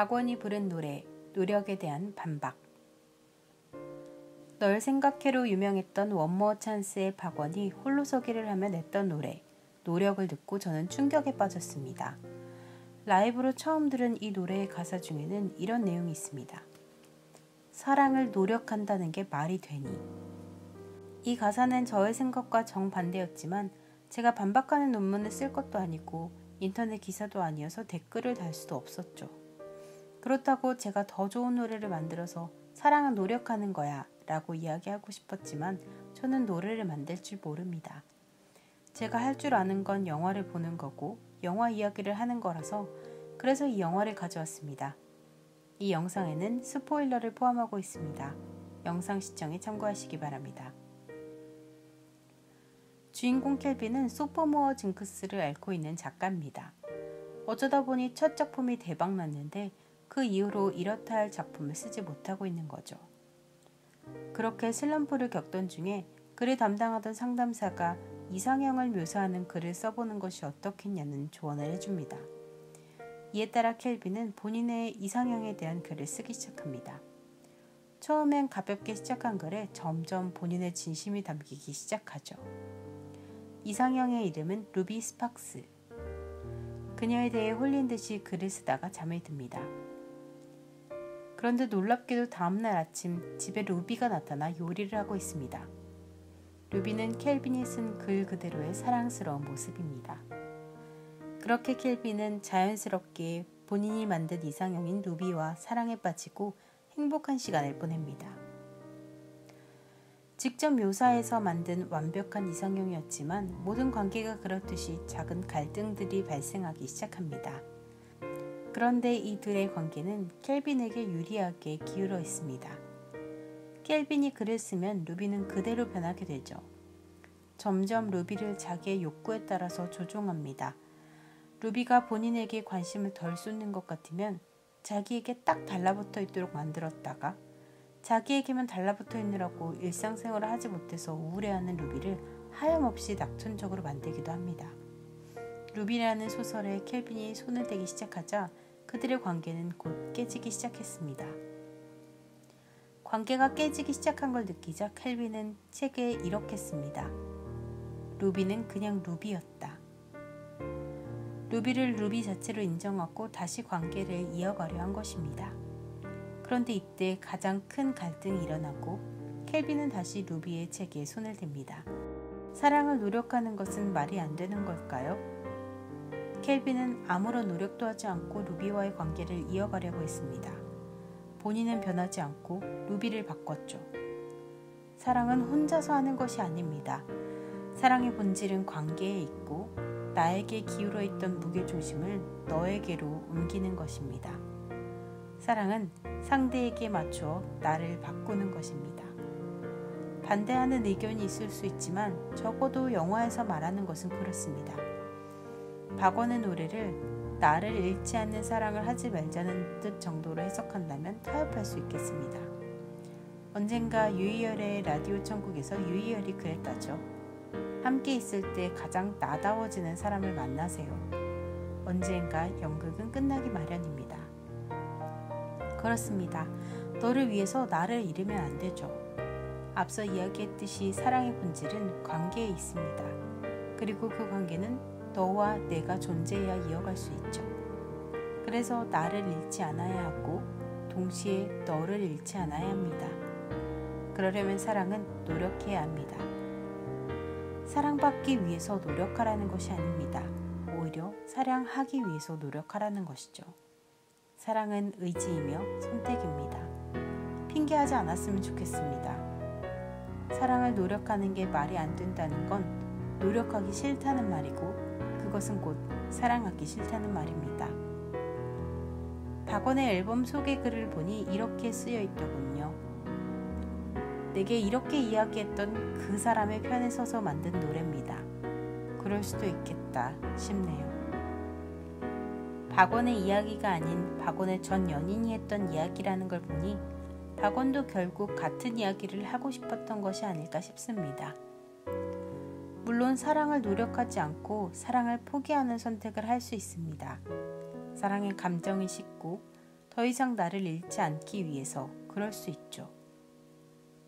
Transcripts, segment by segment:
박원이 부른 노래, 노력에 대한 반박. 널 생각해로 유명했던 원모어 찬스의 박원이 홀로서기를 하며 냈던 노래, 노력을 듣고 저는 충격에 빠졌습니다. 라이브로 처음 들은 이 노래의 가사 중에는 이런 내용이 있습니다. 사랑을 노력한다는 게 말이 되니. 이 가사는 저의 생각과 정반대였지만 제가 반박하는 논문을 쓸 것도 아니고 인터넷 기사도 아니어서 댓글을 달 수도 없었죠. 그렇다고 제가 더 좋은 노래를 만들어서 사랑은 노력하는 거야 라고 이야기하고 싶었지만 저는 노래를 만들 줄 모릅니다. 제가 할 줄 아는 건 영화를 보는 거고 영화 이야기를 하는 거라서 그래서 이 영화를 가져왔습니다. 이 영상에는 스포일러를 포함하고 있습니다. 영상 시청에 참고하시기 바랍니다. 주인공 켈빈은 소포모어 징크스를 앓고 있는 작가입니다. 어쩌다 보니 첫 작품이 대박났는데 그 이후로 이렇다 할 작품을 쓰지 못하고 있는 거죠. 그렇게 슬럼프를 겪던 중에 그를 담당하던 상담사가 이상형을 묘사하는 글을 써보는 것이 어떻겠냐는 조언을 해줍니다. 이에 따라 켈빈은 본인의 이상형에 대한 글을 쓰기 시작합니다. 처음엔 가볍게 시작한 글에 점점 본인의 진심이 담기기 시작하죠. 이상형의 이름은 루비 스팍스. 그녀에 대해 홀린 듯이 글을 쓰다가 잠이 듭니다. 그런데 놀랍게도 다음날 아침 집에 루비가 나타나 요리를 하고 있습니다. 루비는 켈빈이 쓴 글 그대로의 사랑스러운 모습입니다. 그렇게 켈빈은 자연스럽게 본인이 만든 이상형인 루비와 사랑에 빠지고 행복한 시간을 보냅니다. 직접 묘사해서 만든 완벽한 이상형이었지만 모든 관계가 그렇듯이 작은 갈등들이 발생하기 시작합니다. 그런데 이 둘의 관계는 켈빈에게 유리하게 기울어 있습니다. 켈빈이 글을 쓰면 루비는 그대로 변하게 되죠. 점점 루비를 자기의 욕구에 따라서 조종합니다. 루비가 본인에게 관심을 덜 쏟는 것 같으면 자기에게 딱 달라붙어 있도록 만들었다가 자기에게만 달라붙어 있느라고 일상생활을 하지 못해서 우울해하는 루비를 하염없이 낙천적으로 만들기도 합니다. 루비라는 소설에 켈빈이 손을 대기 시작하자 그들의 관계는 곧 깨지기 시작했습니다. 관계가 깨지기 시작한 걸 느끼자 켈빈은 책에 이렇게 씁니다. 루비는 그냥 루비였다. 루비를 루비 자체로 인정하고 다시 관계를 이어가려 한 것입니다. 그런데 이때 가장 큰 갈등이 일어나고 켈빈은 다시 루비의 책에 손을 댑니다. 사랑을 노력하는 것은 말이 안 되는 걸까요? 켈빈은 아무런 노력도 하지 않고 루비와의 관계를 이어가려고 했습니다. 본인은 변하지 않고 루비를 바꿨죠. 사랑은 혼자서 하는 것이 아닙니다. 사랑의 본질은 관계에 있고 나에게 기울어 있던 무게중심을 너에게로 옮기는 것입니다. 사랑은 상대에게 맞추어 나를 바꾸는 것입니다. 반대하는 의견이 있을 수 있지만 적어도 영화에서 말하는 것은 그렇습니다. 박원의 노래를 나를 잃지 않는 사랑을 하지 말자는 뜻 정도로 해석한다면 타협할 수 있겠습니다. 언젠가 유희열의 라디오 천국에서 유희열이 그랬다죠. 함께 있을 때 가장 나다워지는 사람을 만나세요. 언젠가 연극은 끝나기 마련입니다. 그렇습니다. 너를 위해서 나를 잃으면 안 되죠. 앞서 이야기했듯이 사랑의 본질은 관계에 있습니다. 그리고 그 관계는 너와 내가 존재해야 이어갈 수 있죠. 그래서 나를 잃지 않아야 하고 동시에 너를 잃지 않아야 합니다. 그러려면 사랑은 노력해야 합니다. 사랑받기 위해서 노력하라는 것이 아닙니다. 오히려 사랑하기 위해서 노력하라는 것이죠. 사랑은 의지이며 선택입니다. 핑계하지 않았으면 좋겠습니다. 사랑을 노력하는 게 말이 안 된다는 건 노력하기 싫다는 말이고 그것은 곧 사랑하기 싫다는 말입니다. 박원의 앨범 소개 글을 보니 이렇게 쓰여 있더군요. 내게 이렇게 이야기했던 그 사람의 편에 서서 만든 노래입니다. 그럴 수도 있겠다 싶네요. 박원의 이야기가 아닌 박원의 전 연인이 했던 이야기라는 걸 보니 박원도 결국 같은 이야기를 하고 싶었던 것이 아닐까 싶습니다. 물론 사랑을 노력하지 않고 사랑을 포기하는 선택을 할 수 있습니다. 사랑의 감정이 식고 더 더 이상 나를 잃지 않기 위해서 그럴 수 있죠.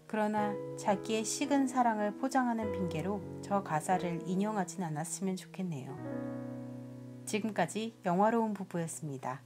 그러나 자기의 식은 사랑을 포장하는 핑계로 저 가사를 인용하진 않았으면 좋겠네요. 지금까지 영화로운 부부였습니다.